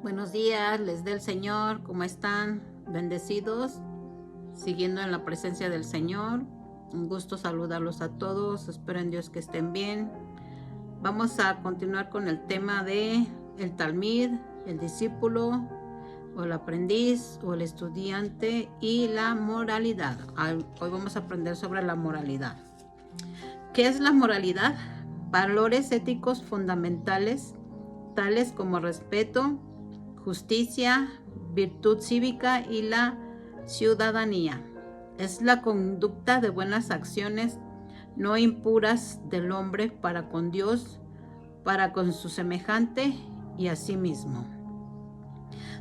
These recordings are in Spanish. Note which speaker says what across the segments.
Speaker 1: Buenos días, les dé el Señor, ¿cómo están? Bendecidos, siguiendo en la presencia del Señor. Un gusto saludarlos a todos, espero en Dios que estén bien. Vamos a continuar con el tema de el talmid, el discípulo, o el aprendiz, o el estudiante, y la moralidad. Hoy vamos a aprender sobre la moralidad. ¿Qué es la moralidad? Valores éticos fundamentales, tales como respeto, justicia, virtud cívica y la ciudadanía. Es la conducta de buenas acciones no impuras del hombre para con Dios, para con su semejante y a sí mismo.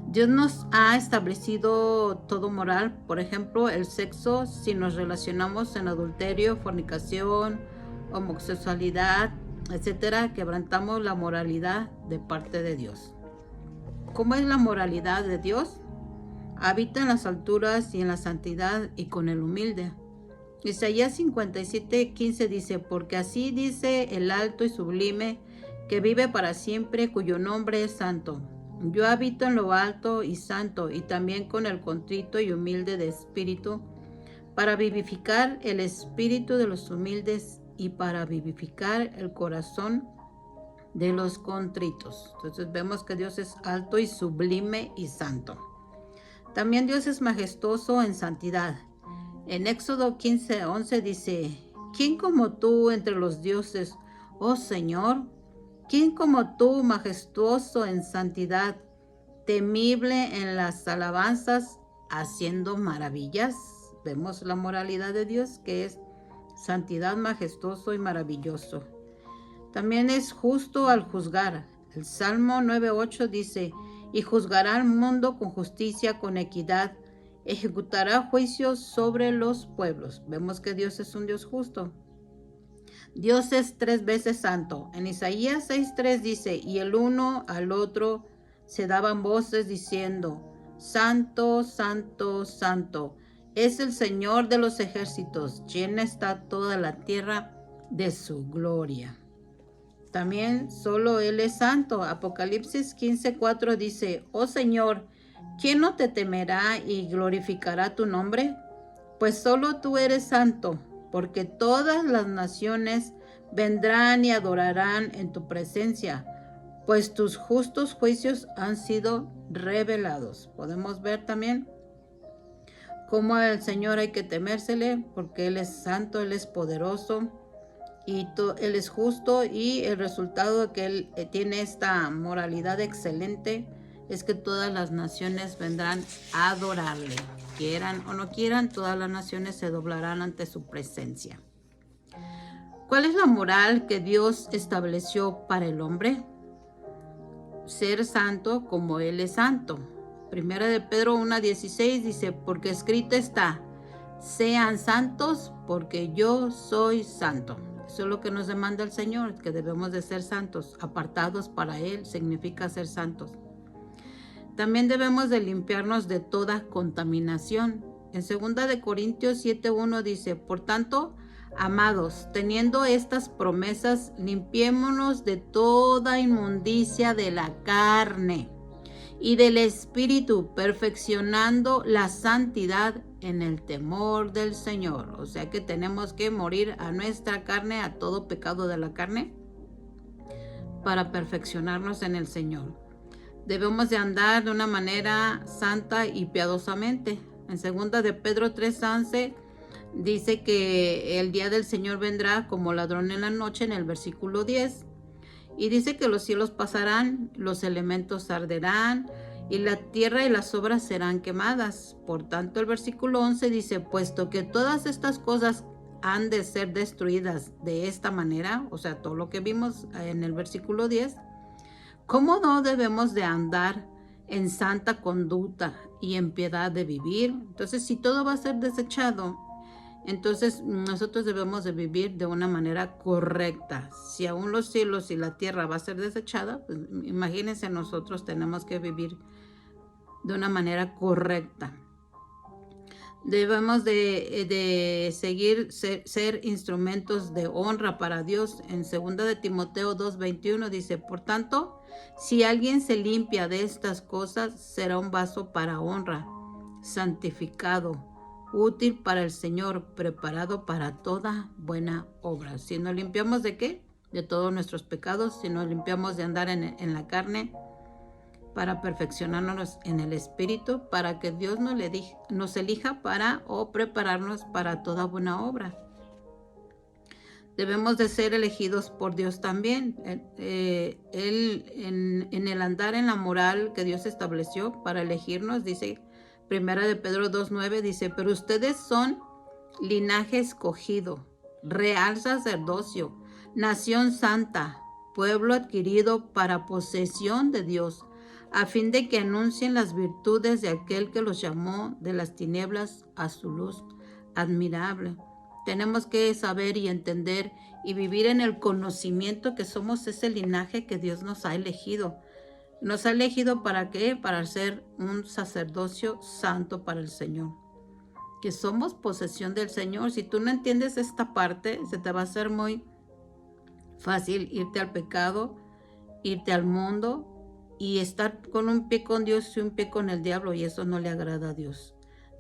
Speaker 1: Dios nos ha establecido todo moral, por ejemplo, el sexo, si nos relacionamos en adulterio, fornicación, homosexualidad, etcétera, quebrantamos la moralidad de parte de Dios. ¿Cómo es la moralidad de Dios? Habita en las alturas y en la santidad y con el humilde. Isaías 57:15 dice: porque así dice el alto y sublime, que vive para siempre, cuyo nombre es santo. Yo habito en lo alto y santo, y también con el contrito y humilde de espíritu, para vivificar el espíritu de los humildes y para vivificar el corazón de los contritos. Entonces vemos que Dios es alto y sublime y santo. También Dios es majestuoso en santidad. En Éxodo 15:11 dice: ¿quién como tú entre los dioses, oh Señor? ¿Quién como tú, majestuoso en santidad, temible en las alabanzas, haciendo maravillas? Vemos la moralidad de Dios, que es santidad, majestuoso y maravilloso. También es justo al juzgar. El Salmo 9:8 dice: y juzgará al mundo con justicia, con equidad, ejecutará juicios sobre los pueblos. Vemos que Dios es un Dios justo. Dios es 3 veces santo. En Isaías 6:3 dice: y el uno al otro se daban voces diciendo: Santo, santo, santo, es el Señor de los ejércitos, llena está toda la tierra de su gloria. También solo Él es santo. Apocalipsis 15:4 dice: oh Señor, ¿quién no te temerá y glorificará tu nombre? Pues solo tú eres santo, porque todas las naciones vendrán y adorarán en tu presencia, pues tus justos juicios han sido revelados. Podemos ver también cómo al Señor hay que temérsele, porque Él es santo, Él es poderoso, y Él es justo, y el resultado de que Él tiene esta moralidad excelente es que todas las naciones vendrán a adorarle. Quieran o no quieran, todas las naciones se doblarán ante su presencia. ¿Cuál es la moral que Dios estableció para el hombre? Ser santo como Él es santo. Primera de Pedro 1:16 dice: porque escrito está: sean santos porque yo soy santo. Eso es lo que nos demanda el Señor, que debemos de ser santos, apartados para Él, significa ser santos. También debemos de limpiarnos de toda contaminación. En 2 de Corintios 7:1 dice: por tanto, amados, teniendo estas promesas, limpiémonos de toda inmundicia de la carne y del espíritu, perfeccionando la santidad en el temor del Señor. O sea que tenemos que morir a nuestra carne, a todo pecado de la carne, para perfeccionarnos en el Señor. Debemos de andar de una manera santa y piadosamente. En 2 de Pedro 3:11 dice que el día del Señor vendrá como ladrón en la noche, en el versículo 10. Y dice que los cielos pasarán, los elementos arderán, y la tierra y las obras serán quemadas. Por tanto, el versículo 11 dice: puesto que todas estas cosas han de ser destruidas de esta manera, o sea, todo lo que vimos en el versículo 10, ¿cómo no debemos de andar en santa conducta y en piedad de vivir? Entonces, si todo va a ser desechado, entonces nosotros debemos de vivir de una manera correcta. Si aún los cielos y la tierra va a ser desechada, pues imagínense, nosotros tenemos que vivir de una manera correcta. Debemos de seguir, ser instrumentos de honra para Dios. En 2 de Timoteo 2:21 dice, por tanto, si alguien se limpia de estas cosas, será un vaso para honra, santificado, útil para el Señor, preparado para toda buena obra. Si nos limpiamos de qué? De todos nuestros pecados. Si nos limpiamos de andar en la carne, para perfeccionarnos en el espíritu, para que Dios nos elija para o prepararnos para toda buena obra. Debemos de ser elegidos por Dios también. Él en el andar en la moral que Dios estableció para elegirnos, dice 1 de Pedro 2:9, dice, pero ustedes son linaje escogido, real sacerdocio, nación santa, pueblo adquirido para posesión de Dios, a fin de que anuncien las virtudes de aquel que los llamó de las tinieblas a su luz admirable. Tenemos que saber y entender y vivir en el conocimiento que somos ese linaje que Dios nos ha elegido. ¿Nos ha elegido para qué? Para ser un sacerdocio santo para el Señor. Que somos posesión del Señor. Si tú no entiendes esta parte, se te va a hacer muy fácil irte al pecado, irte al mundo y estar con un pie con Dios y un pie con el diablo, y eso no le agrada a Dios.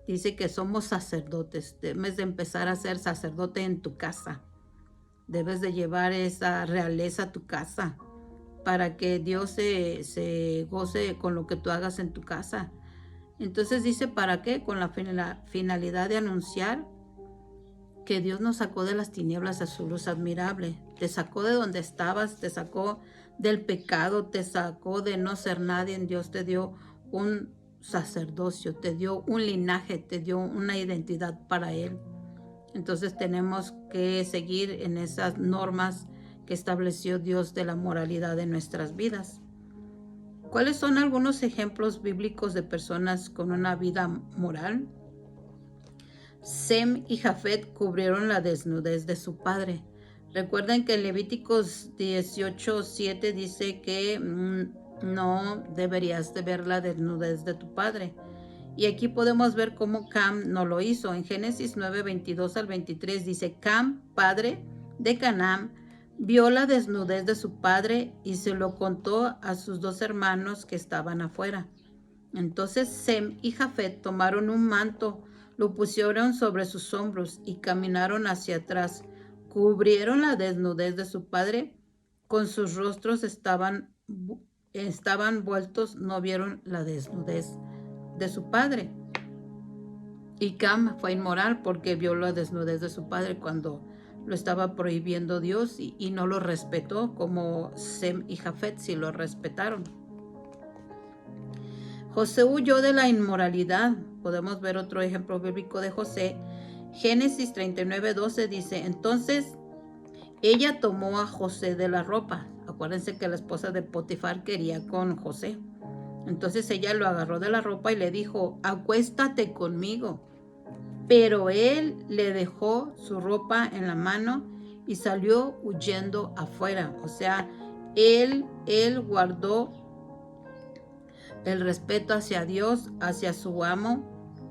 Speaker 1: Dice que somos sacerdotes. Debes de empezar a ser sacerdote en tu casa. Debes de llevar esa realeza a tu casa para que Dios se goce con lo que tú hagas en tu casa. Entonces dice, ¿para qué? Con la finalidad de anunciar que Dios nos sacó de las tinieblas a su luz admirable. Te sacó de donde estabas, te sacó del pecado, te sacó de no ser nadie. Dios te dio un sacerdocio, te dio un linaje, te dio una identidad para Él. Entonces tenemos que seguir en esas normas que estableció Dios de la moralidad de nuestras vidas. ¿Cuáles son algunos ejemplos bíblicos de personas con una vida moral? Sem y Jafet cubrieron la desnudez de su padre. Recuerden que en Levíticos 18:7 dice que no deberías de ver la desnudez de tu padre. Y aquí podemos ver cómo Cam no lo hizo. En Génesis 9:22 al 23 dice, Cam, padre de Canaán, vio la desnudez de su padre y se lo contó a sus dos hermanos que estaban afuera. Entonces Sem y Jafet tomaron un manto, lo pusieron sobre sus hombros y caminaron hacia atrás. Cubrieron la desnudez de su padre, con sus rostros estaban vueltos, no vieron la desnudez de su padre. Y Cam fue inmoral porque vio la desnudez de su padre cuando lo estaba prohibiendo Dios y no lo respetó, como Sem y Jafet sí lo respetaron. José huyó de la inmoralidad. Podemos ver otro ejemplo bíblico de José. Génesis 39:12 dice, entonces ella tomó a José de la ropa. Acuérdense que la esposa de Potifar quería con José. Entonces ella lo agarró de la ropa y le dijo, acuéstate conmigo. Pero él le dejó su ropa en la mano y salió huyendo afuera. O sea, él guardó el respeto hacia Dios, hacia su amo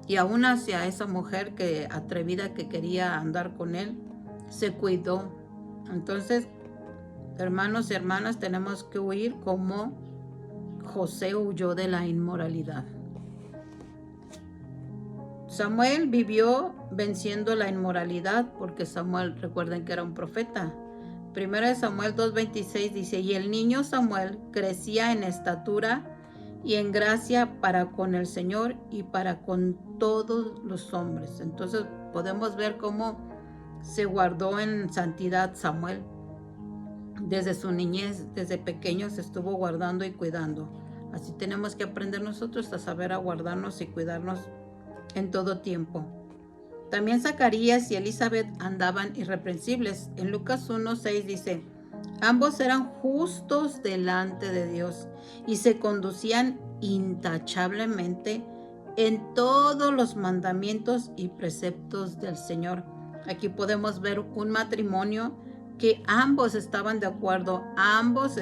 Speaker 1: y aún hacia esa mujer atrevida que quería andar con él. Se cuidó. Entonces, hermanos y hermanas, tenemos que huir como José huyó de la inmoralidad. Samuel vivió venciendo la inmoralidad porque Samuel, recuerden que era un profeta. 1 Samuel 2:26 dice, y el niño Samuel crecía en estatura y en gracia para con el Señor y para con todos los hombres. Entonces podemos ver cómo se guardó en santidad Samuel. Desde su niñez, desde pequeño se estuvo guardando y cuidando. Así tenemos que aprender nosotros a saber a guardarnos y cuidarnos en todo tiempo. También Zacarías y Elizabeth andaban irreprensibles. En Lucas 1:6 dice, ambos eran justos delante de Dios y se conducían intachablemente en todos los mandamientos y preceptos del Señor. Aquí podemos ver un matrimonio que ambos estaban de acuerdo, ambos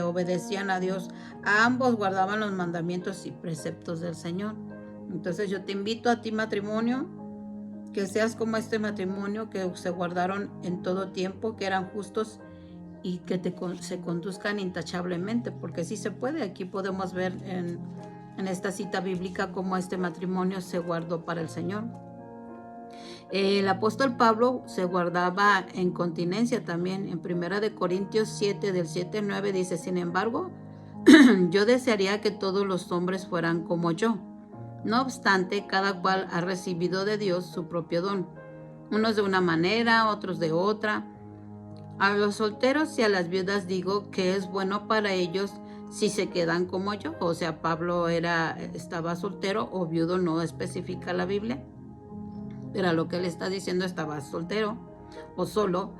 Speaker 1: obedecían a Dios, ambos guardaban los mandamientos y preceptos del Señor. Entonces yo te invito a ti, matrimonio, que seas como este matrimonio que se guardaron en todo tiempo, que eran justos y que se conduzcan intachablemente, porque sí se puede. Aquí podemos ver en esta cita bíblica cómo este matrimonio se guardó para el Señor. El apóstol Pablo se guardaba en continencia también. En 1 Corintios 7, del 7 al 9 dice: sin embargo, yo desearía que todos los hombres fueran como yo. No obstante, cada cual ha recibido de Dios su propio don, unos de una manera, otros de otra. A los solteros y a las viudas digo que es bueno para ellos si se quedan como yo. O sea, Pablo estaba soltero o viudo, no especifica la Biblia, pero lo que él está diciendo, estaba soltero o solo.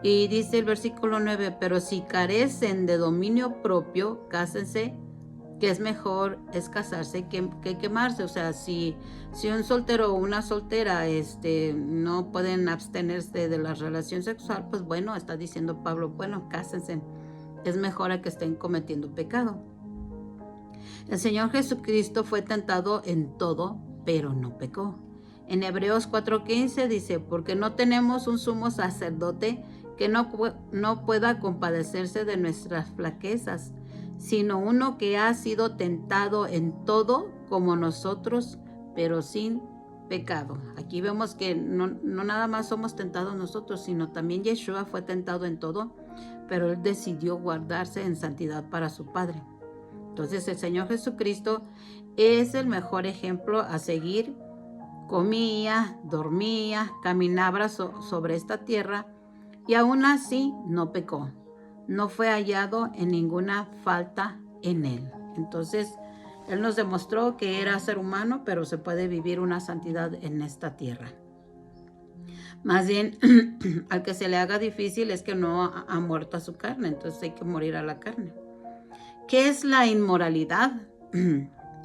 Speaker 1: Y dice el versículo 9: pero si carecen de dominio propio, cásense, que es mejor es casarse que quemarse. O sea, si un soltero o una soltera no pueden abstenerse de la relación sexual, pues bueno, está diciendo Pablo, bueno, cásense, es mejor a que estén cometiendo pecado. El Señor Jesucristo fue tentado en todo, pero no pecó. En Hebreos 4:15 dice: porque no tenemos un sumo sacerdote que no pueda compadecerse de nuestras flaquezas, sino uno que ha sido tentado en todo como nosotros, pero sin pecado. Aquí vemos que no nada más somos tentados nosotros, sino también Yeshua fue tentado en todo, pero él decidió guardarse en santidad para su Padre. Entonces el Señor Jesucristo es el mejor ejemplo a seguir. Comía, dormía, caminaba sobre esta tierra y aún así no pecó. No fue hallado en ninguna falta en él. Entonces, él nos demostró que era ser humano, pero se puede vivir una santidad en esta tierra. Más bien, al que se le haga difícil es que no ha muerto a su carne, entonces hay que morir a la carne. ¿Qué es la inmoralidad?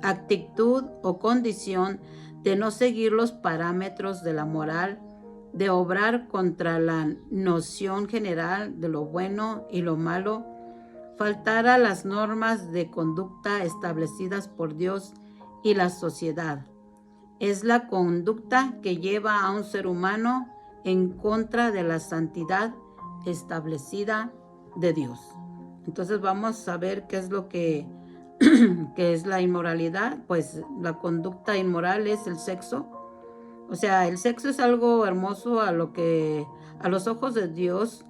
Speaker 1: Actitud o condición de no seguir los parámetros de la moral, de obrar contra la noción general de lo bueno y lo malo, faltar a las normas de conducta establecidas por Dios y la sociedad. Es la conducta que lleva a un ser humano en contra de la santidad establecida de Dios. Entonces vamos a ver qué es lo que es la inmoralidad. Pues la conducta inmoral es el sexo. O sea, el sexo es algo hermoso a los ojos de Dios,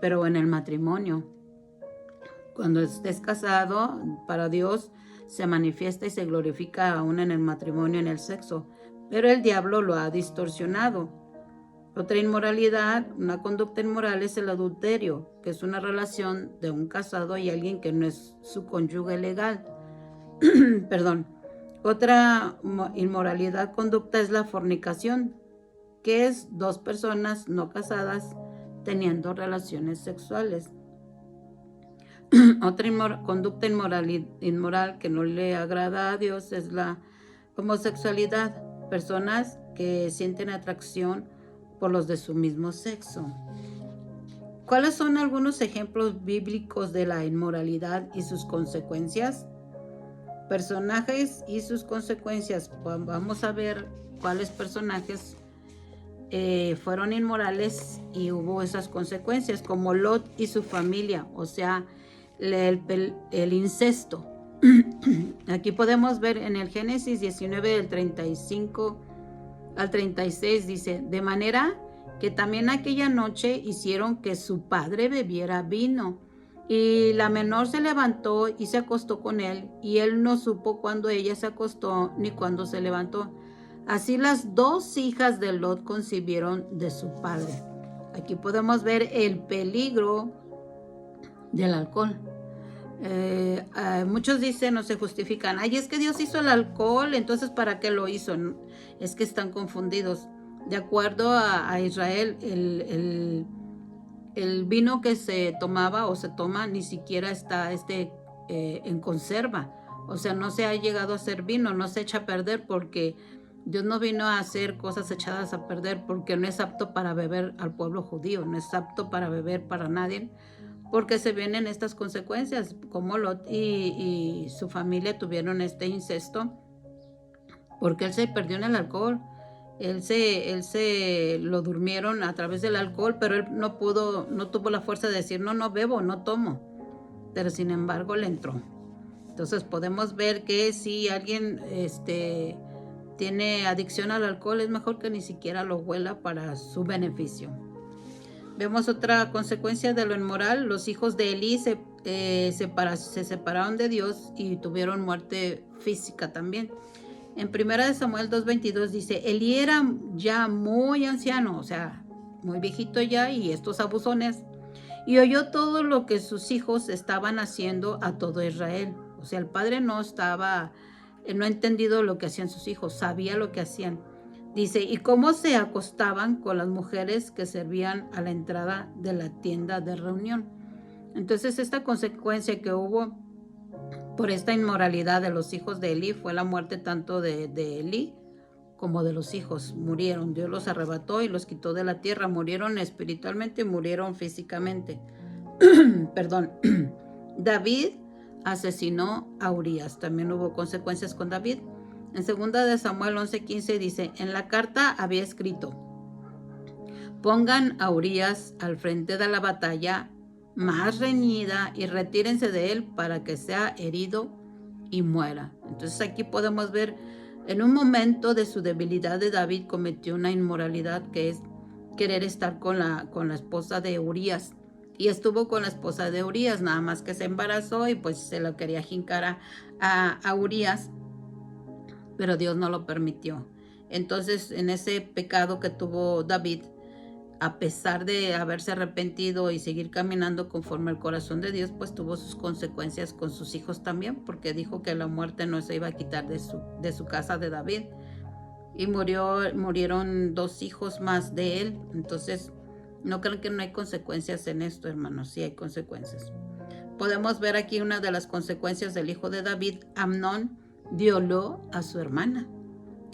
Speaker 1: pero en el matrimonio. Cuando estés casado, para Dios se manifiesta y se glorifica aún en el matrimonio, en el sexo. Pero el diablo lo ha distorsionado. Otra inmoralidad, una conducta inmoral, es el adulterio, que es una relación de un casado y alguien que no es su cónyuge legal. Perdón. Otra inmoralidad conducta es la fornicación, que es dos personas no casadas teniendo relaciones sexuales. Otra conducta inmoral que no le agrada a Dios es la homosexualidad, personas que sienten atracción por los de su mismo sexo. ¿Cuáles son algunos ejemplos bíblicos de la inmoralidad y sus consecuencias? Personajes y sus consecuencias. Vamos a ver cuáles personajes fueron inmorales y hubo esas consecuencias, como Lot y su familia, o sea, el incesto. Aquí podemos ver en el Génesis 19 del 35 al 36, dice: de manera que también aquella noche hicieron que su padre bebiera vino, y la menor se levantó y se acostó con él, y él no supo cuándo ella se acostó ni cuándo se levantó. Así las dos hijas de Lot concibieron de su padre. Aquí podemos ver el peligro del alcohol. Muchos dicen, no se justifican: ay, es que Dios hizo el alcohol, entonces ¿para qué lo hizo? Es que están confundidos. De acuerdo a Israel, el vino que se tomaba o se toma ni siquiera está en conserva. O sea, no se ha llegado a hacer vino, no se echa a perder, porque Dios no vino a hacer cosas echadas a perder, porque no es apto para beber al pueblo judío, no es apto para beber para nadie, porque se vienen estas consecuencias, como Lot y su familia tuvieron este incesto, porque él se perdió en el alcohol. Él se lo durmieron a través del alcohol, pero él no tuvo la fuerza de decir, no bebo, no tomo. Pero sin embargo le entró. Entonces podemos ver que si alguien tiene adicción al alcohol, es mejor que ni siquiera lo huela para su beneficio. Vemos otra consecuencia de lo inmoral. Los hijos de Elí se separaron de Dios y tuvieron muerte física también. En 1 Samuel 2:22 dice, Elí era ya muy anciano, o sea, muy viejito ya, y estos abusones, y oyó todo lo que sus hijos estaban haciendo a todo Israel. O sea, el padre no ha entendido lo que hacían sus hijos, sabía lo que hacían. Dice, y cómo se acostaban con las mujeres que servían a la entrada de la tienda de reunión. Entonces, esta consecuencia que hubo por esta inmoralidad de los hijos de Elí fue la muerte tanto de Elí como de los hijos. Murieron, Dios los arrebató y los quitó de la tierra. Murieron espiritualmente y murieron físicamente. Perdón. David asesinó a Urías. También hubo consecuencias con David. En 2 Samuel 11:15 dice, en la carta había escrito, pongan a Urías al frente de la batalla más reñida y retírense de él para que sea herido y muera. Entonces aquí podemos ver, en un momento de su debilidad de David cometió una inmoralidad que es querer estar con la esposa de Urías. Y estuvo con la esposa de Urías, nada más que se embarazó y pues se lo quería jincar a Urías, pero Dios no lo permitió. Entonces, en ese pecado que tuvo David, a pesar de haberse arrepentido y seguir caminando conforme al corazón de Dios, pues tuvo sus consecuencias con sus hijos también, porque dijo que la muerte no se iba a quitar de su casa de David. Y murieron 2 hijos más de él. Entonces, no crean que no hay consecuencias en esto, hermanos, sí hay consecuencias. Podemos ver aquí una de las consecuencias del hijo de David. Amnón violó a su hermana.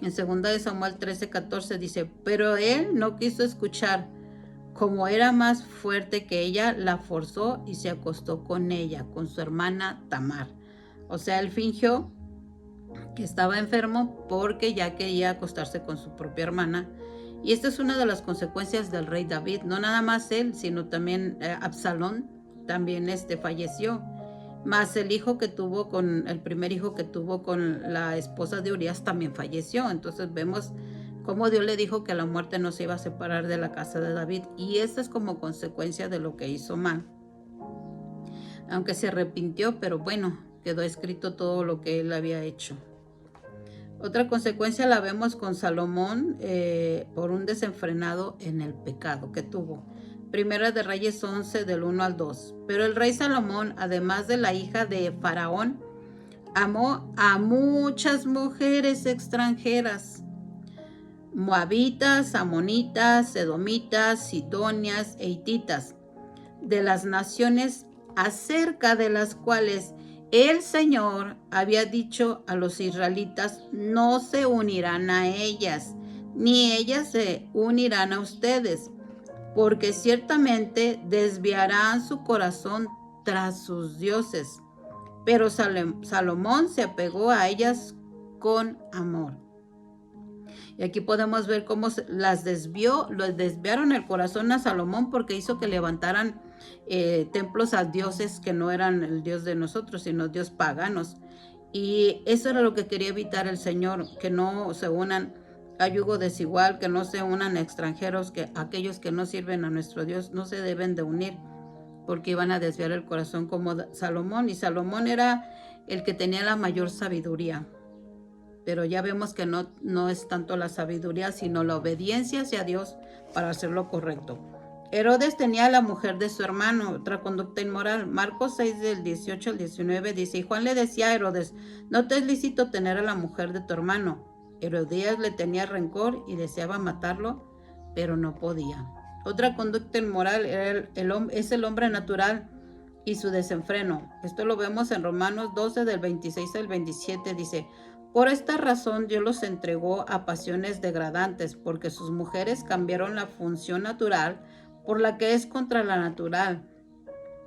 Speaker 1: En 2 Samuel 13:14 dice, pero él no quiso escuchar. Como era más fuerte que ella, la forzó y se acostó con ella, con su hermana Tamar. O sea, él fingió que estaba enfermo porque ya quería acostarse con su propia hermana. Y esta es una de las consecuencias del rey David. No nada más él, sino también Absalón también falleció. Más el primer hijo que tuvo con la esposa de Urías también falleció. Entonces vemos cómo Dios le dijo que la muerte no se iba a separar de la casa de David. Y esta es como consecuencia de lo que hizo mal. Aunque se arrepintió, pero bueno, quedó escrito todo lo que él había hecho. Otra consecuencia la vemos con Salomón por un desenfrenado en el pecado que tuvo. Primera de Reyes 11 del 1 al 2. Pero el rey Salomón, además de la hija de Faraón, amó a muchas mujeres extranjeras, moabitas, amonitas, edomitas, sidonias e hititas, de las naciones acerca de las cuales el Señor había dicho a los israelitas, no se unirán a ellas, ni ellas se unirán a ustedes, porque ciertamente desviarán su corazón tras sus dioses. Pero Salomón se apegó a ellas con amor. Y aquí podemos ver cómo las desviaron el corazón a Salomón porque hizo que levantaran templos a dioses que no eran el Dios de nosotros, sino dios paganos. Y eso era lo que quería evitar el Señor, que no se unan a yugo desigual, que no se unan extranjeros, que aquellos que no sirven a nuestro Dios no se deben de unir, porque iban a desviar el corazón como Salomón. Y Salomón era el que tenía la mayor sabiduría. Pero ya vemos que no es tanto la sabiduría, sino la obediencia hacia Dios para hacer lo correcto. Herodes tenía a la mujer de su hermano, otra conducta inmoral. Marcos 6 del 18 al 19 dice, y Juan le decía a Herodes, no te es lícito tener a la mujer de tu hermano. Herodías le tenía rencor y deseaba matarlo, pero no podía. Otra conducta inmoral es el hombre natural y su desenfreno. Esto lo vemos en Romanos 12 del 26 al 27, dice, por esta razón Dios los entregó a pasiones degradantes, porque sus mujeres cambiaron la función natural por la que es contra la natural.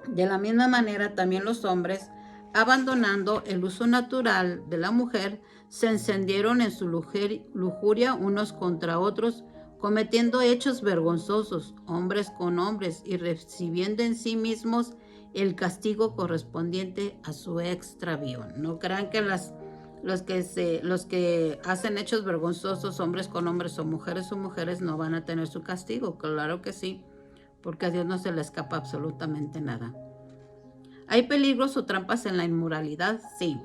Speaker 1: De la misma manera también los hombres, abandonando el uso natural de la mujer, se encendieron en su lujuria unos contra otros, cometiendo hechos vergonzosos, hombres con hombres, y recibiendo en sí mismos el castigo correspondiente a su extravío. No crean que los que hacen hechos vergonzosos, hombres con hombres o mujeres, no van a tener su castigo. Claro que sí, porque a Dios no se le escapa absolutamente nada. ¿Hay peligros o trampas en la inmoralidad? Sí.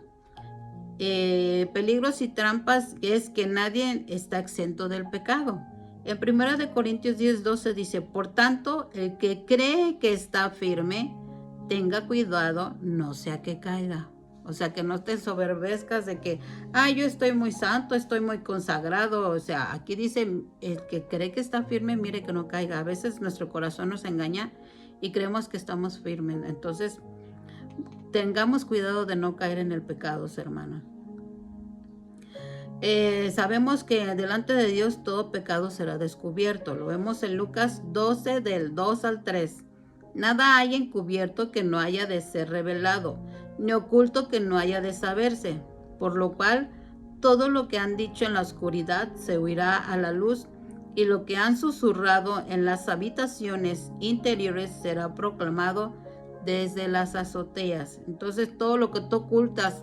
Speaker 1: Peligros y trampas es que nadie está exento del pecado. En 1 Corintios 10:12 dice, por tanto, el que cree que está firme, tenga cuidado, no sea que caiga. O sea, que no te soberbezcas de que, yo estoy muy santo, estoy muy consagrado. O sea, aquí dice, el que cree que está firme, mire que no caiga. A veces nuestro corazón nos engaña y creemos que estamos firmes. Entonces, tengamos cuidado de no caer en el pecado, hermanos. Sabemos que delante de Dios todo pecado será descubierto. Lo vemos en Lucas 12 del 2 al 3. Nada hay encubierto que no haya de ser revelado, ni oculto que no haya de saberse. Por lo cual, todo lo que han dicho en la oscuridad se oirá a la luz, y lo que han susurrado en las habitaciones interiores será proclamado desde las azoteas. Entonces, todo lo que tú ocultas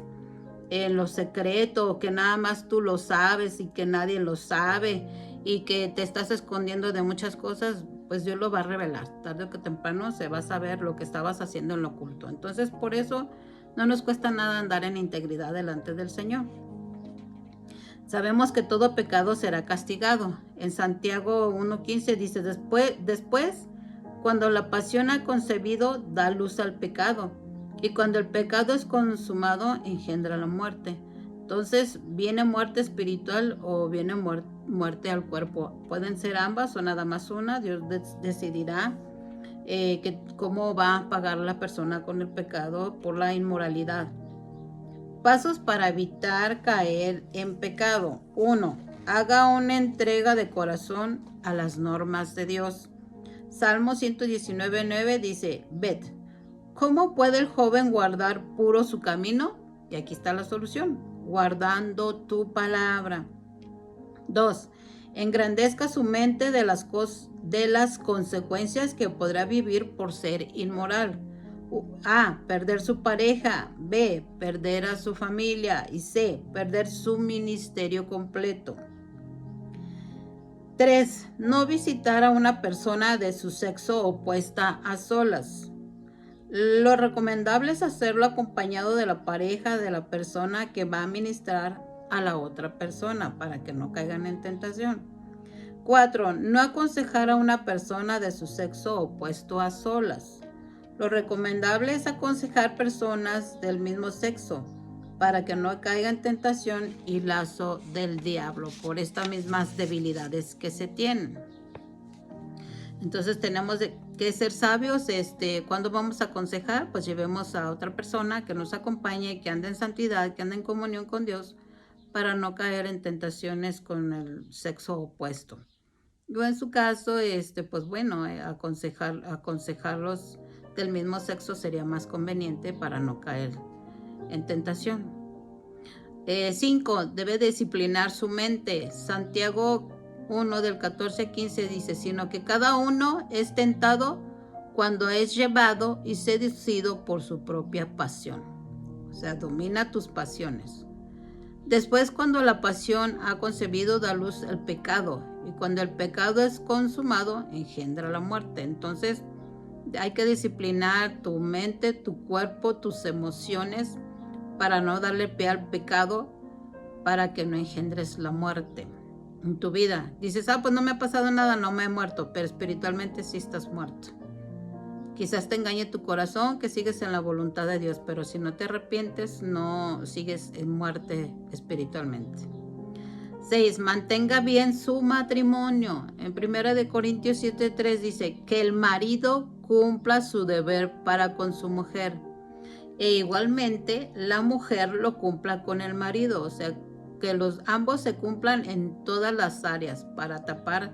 Speaker 1: en lo secreto, que nada más tú lo sabes y que nadie lo sabe, y que te estás escondiendo de muchas cosas, pues Dios lo va a revelar. Tarde o que temprano se va a saber lo que estabas haciendo en lo oculto. Entonces, por eso no nos cuesta nada andar en integridad delante del Señor. Sabemos que todo pecado será castigado. En Santiago 1:15 dice, después, cuando la pasión ha concebido, da luz al pecado. Y cuando el pecado es consumado, engendra la muerte. Entonces, ¿viene muerte espiritual o viene muerte al cuerpo? Pueden ser ambas o nada más una. Dios decidirá cómo va a pagar la persona con el pecado por la inmoralidad. Pasos para evitar caer en pecado. 1. Haga una entrega de corazón a las normas de Dios. Salmo 119:9 dice, ved, ¿cómo puede el joven guardar puro su camino? Y aquí está la solución, guardando tu palabra. 2. Engrandezca su mente de las consecuencias que podrá vivir por ser inmoral. A. Perder su pareja. B. Perder a su familia. Y C. Perder su ministerio completo. 3. No visitar a una persona de su sexo opuesta a solas. Lo recomendable es hacerlo acompañado de la pareja de la persona que va a ministrar a la otra persona para que no caigan en tentación. 4. No aconsejar a una persona de su sexo opuesto a solas. Lo recomendable es aconsejar personas del mismo sexo para que no caiga en tentación y lazo del diablo por estas mismas debilidades que se tienen. Entonces tenemos que ser sabios. Cuando vamos a aconsejar, pues llevemos a otra persona que nos acompañe, que ande en santidad, que ande en comunión con Dios, para no caer en tentaciones con el sexo opuesto. Yo en su caso, pues bueno, aconsejarlos del mismo sexo sería más conveniente para no caer en tentación. 5. Debe disciplinar su mente. Santiago 1 del 14-15 dice, sino que cada uno es tentado cuando es llevado y seducido por su propia pasión. O sea, domina tus pasiones. Después, cuando la pasión ha concebido, da luz al pecado, y cuando el pecado es consumado, engendra la muerte. Entonces, hay que disciplinar tu mente, tu cuerpo, tus emociones, para no darle pie al pecado, para que no engendres la muerte en tu vida. Dices, pues no me ha pasado nada, no me he muerto, pero espiritualmente sí estás muerto. Quizás te engañe tu corazón que sigues en la voluntad de Dios, pero si no te arrepientes, no sigues en muerte espiritualmente. 6. Mantenga bien su matrimonio. En 1 Corintios 7:3 dice que el marido cumpla su deber para con su mujer, e igualmente la mujer lo cumpla con el marido. O sea, que ambos se cumplan en todas las áreas para tapar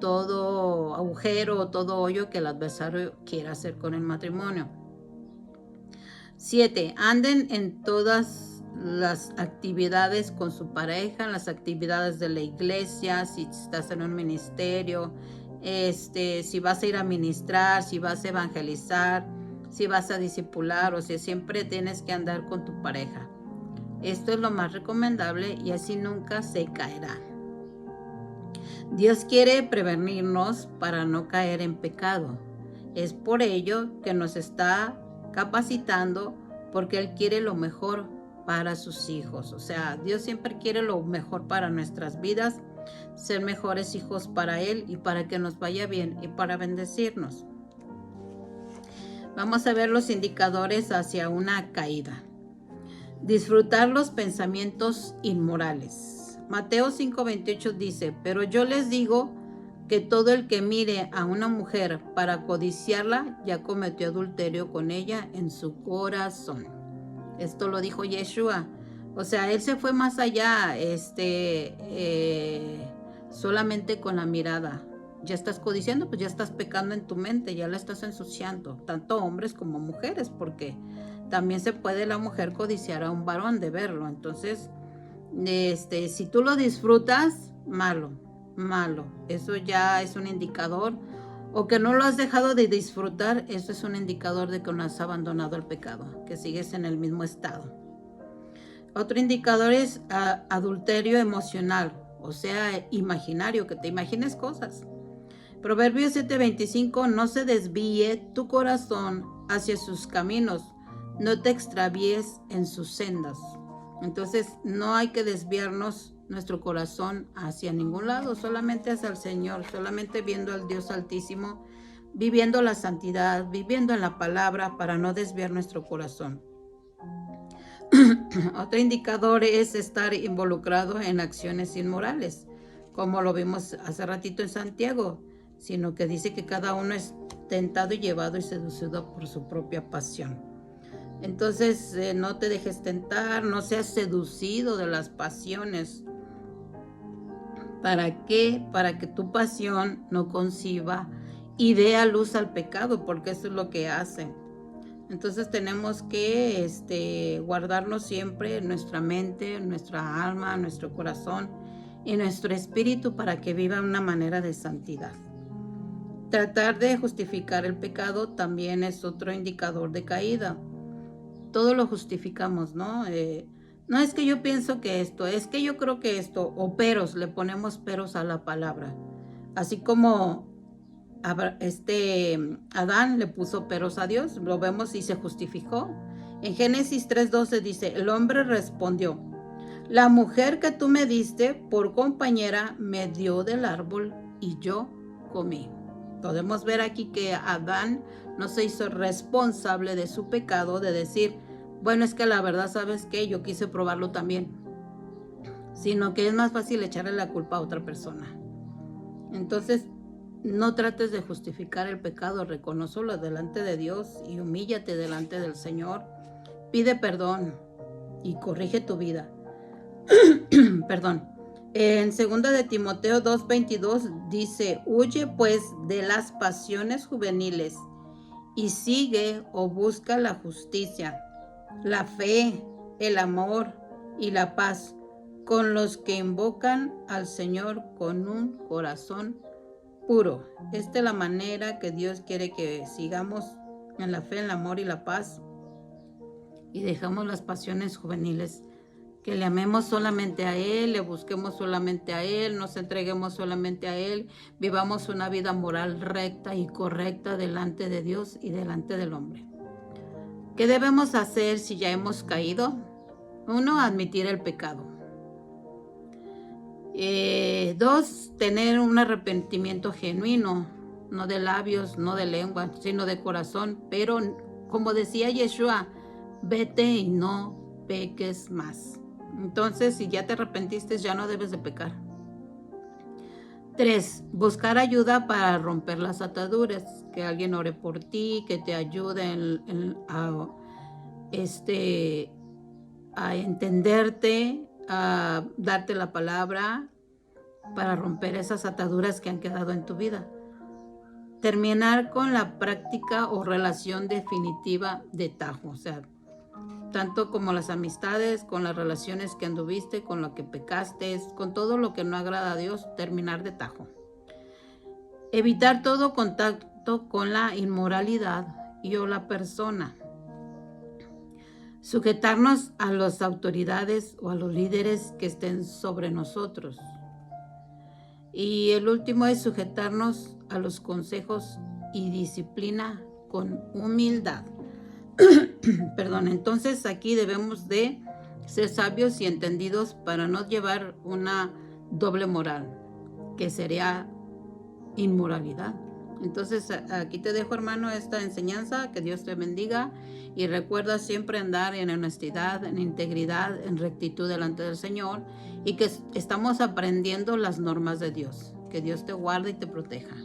Speaker 1: todo agujero o todo hoyo que el adversario quiera hacer con el matrimonio. 7. Anden en todas las actividades con su pareja, las actividades de la iglesia, si estás en un ministerio, si vas a ir a ministrar, si vas a evangelizar, si vas a discipular, o sea, siempre tienes que andar con tu pareja. Esto es lo más recomendable y así nunca se caerá. Dios quiere prevenirnos para no caer en pecado. Es por ello que nos está capacitando, porque Él quiere lo mejor para sus hijos. O sea, Dios siempre quiere lo mejor para nuestras vidas, ser mejores hijos para Él y para que nos vaya bien y para bendecirnos. Vamos a ver los indicadores hacia una caída. Disfrutar los pensamientos inmorales. Mateo 5:28 dice, pero yo les digo que todo el que mire a una mujer para codiciarla ya cometió adulterio con ella en su corazón. Esto lo dijo Yeshua. O sea, Él se fue más allá, solamente con la mirada. Ya estás codiciando, pues ya estás pecando en tu mente, ya la estás ensuciando, tanto hombres como mujeres, porque también se puede la mujer codiciar a un varón de verlo. Entonces, si tú lo disfrutas, malo. Eso ya es un indicador, o que no lo has dejado de disfrutar, eso es un indicador de que no has abandonado el pecado, que sigues en el mismo estado. Otro indicador es adulterio emocional, o sea, imaginario, que te imagines cosas. Proverbios 7:25, no se desvíe tu corazón hacia sus caminos, no te extravíes en sus sendas. Entonces no hay que desviarnos nuestro corazón hacia ningún lado, solamente hacia el Señor, solamente viendo al Dios Altísimo, viviendo la santidad, viviendo en la palabra para no desviar nuestro corazón. Otro indicador es estar involucrado en acciones inmorales, como lo vimos hace ratito en Santiago, sino que dice que cada uno es tentado y llevado y seducido por su propia pasión. Entonces, no te dejes tentar, no seas seducido de las pasiones. ¿Para qué? Para que tu pasión no conciba y dé a luz al pecado, porque eso es lo que hace. Entonces tenemos que guardarnos siempre en nuestra mente, en nuestra alma, en nuestro corazón y nuestro espíritu para que viva una manera de santidad. Tratar de justificar el pecado también es otro indicador de caída. Todo lo justificamos, ¿no? No es que yo pienso que esto, es que yo creo que esto, o peros, le ponemos peros a la palabra. Así como Adán le puso peros a Dios, lo vemos y se justificó. En Génesis 3:12 dice, el hombre respondió, la mujer que tú me diste por compañera me dio del árbol y yo comí. Podemos ver aquí que Adán no se hizo responsable de su pecado, de decir, bueno, es que la verdad, ¿sabes qué? Yo quise probarlo también. Sino que es más fácil echarle la culpa a otra persona. Entonces, no trates de justificar el pecado, reconócelo delante de Dios y humíllate delante del Señor. Pide perdón y corrige tu vida. Perdón. En 2 de Timoteo 2:22 dice, huye pues de las pasiones juveniles y sigue o busca la justicia, la fe, el amor y la paz con los que invocan al Señor con un corazón puro. Esta es la manera que Dios quiere que sigamos en la fe, el amor y la paz, y dejamos las pasiones juveniles, que le amemos solamente a Él, le busquemos solamente a Él, nos entreguemos solamente a Él, vivamos una vida moral recta y correcta delante de Dios y delante del hombre. ¿Qué debemos hacer si ya hemos caído? 1, admitir el pecado. 2, tener un arrepentimiento genuino, no de labios, no de lengua, sino de corazón. Pero, como decía Yeshua, vete y no peques más. Entonces, si ya te arrepentiste, ya no debes de pecar. 3, buscar ayuda para romper las ataduras, que alguien ore por ti, que te ayude a entenderte, a darte la palabra para romper esas ataduras que han quedado en tu vida. Terminar con la práctica o relación definitiva de tajo, o sea, tanto como las amistades, con las relaciones que anduviste, con lo que pecaste, con todo lo que no agrada a Dios, terminar de tajo. Evitar todo contacto con la inmoralidad y o la persona. Sujetarnos a las autoridades o a los líderes que estén sobre nosotros. Y el último es sujetarnos a los consejos y disciplina con humildad. Perdón, entonces aquí debemos de ser sabios y entendidos para no llevar una doble moral, que sería inmoralidad. Entonces aquí te dejo, hermano, esta enseñanza. Que Dios te bendiga y recuerda siempre andar en honestidad, en integridad, en rectitud delante del Señor, y que estamos aprendiendo las normas de Dios. Que Dios te guarde y te proteja.